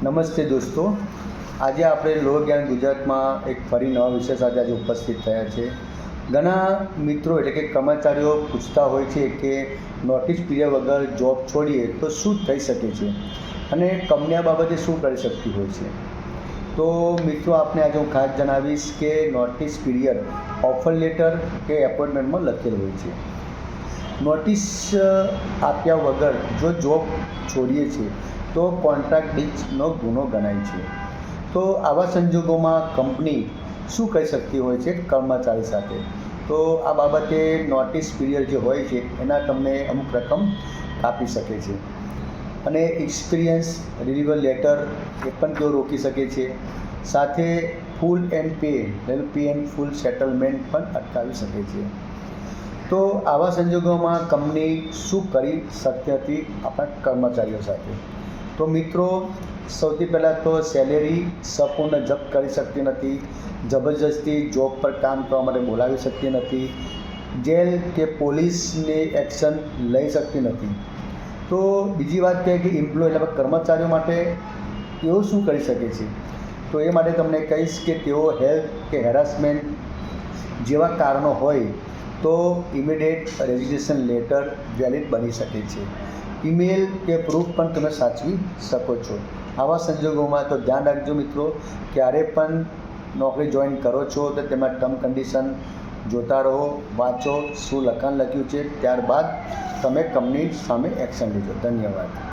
નમસ્તે દોસ્તો, આજે આપણે લોક જ્ઞાન ગુજરાતમાં એક ફરી નવા વિષય સાથે આજે ઉપસ્થિત થયા છે. ઘણા મિત્રો એટલે કે કર્મચારીઓ પૂછતા હોય છે કે નોટિસ પીરિયડ વગર જોબ છોડીએ તો શું થઈ શકે છે અને કંપની આ બાબતે શું કરી શકતી હોય છે. તો મિત્રો, આપને આજે હું ખાસ જણાવીશ કે નોટિસ પીરિયડ ઓફર લેટર કે એપોઇન્ટમેન્ટમાં લખેલ હોય છે. નોટિસ આપ્યા વગર જો જોબ છોડીએ છીએ તો કોન્ટ્રાક્ટ બ્રીચનો ગુનો ગણાય છે. તો આવા સંજોગોમાં કંપની શું કરી શકતી હોય છે કર્મચારી સાથે? તો આ બાબતે નોટિસ પીરિયડ જે હોય છે એના તમને અમુક રકમ આપી શકે છે અને એક્સપિરિયન્સ રિન્યુઅલ લેટર એ પણ તેઓ રોકી શકે છે. સાથે full and pay and full settlement પણ અટકાવી શકે છે. તો આવા સંજોગોમાં કંપની શું કરી શકતી હતી આપણા કર્મચારીઓ સાથે? તો મિત્રો, સૌથી પહેલાં તો સેલેરી સંપૂર્ણ જપ્ત કરી શકતી નથી, જબરજસ્તી જોબ પર કામ કરવા માટે બોલાવી શકતી નથી, જેલ કે પોલીસની એક્શન લઈ શકતી નથી. તો બીજી વાત કહે કે એમ્પ્લોય એટલે કર્મચારીઓ માટે તેઓ શું કરી શકે છે? તો એ માટે તમને કહીશ કે તેઓ હેલ્થ કે હેરાસમેન્ટ જેવા કારણો હોય તો ઇમિડિયેટ રેઝિગ્નેશન લેટર વેલિડ બની શકે છે. ઈમેલ કે પ્રૂફ પણ તમે સાચવી શકો છો. આવા સંજોગોમાં તો ધ્યાન રાખજો મિત્રો, ક્યારે પણ નોકરી જોઈન કરો છો તો તેમાં ટર્મ કન્ડિશન જોતા રહો, વાંચો શું લખાણ લખ્યું છે, ત્યારબાદ તમે કંપની સામે એક્શન લેજો. ધન્યવાદ.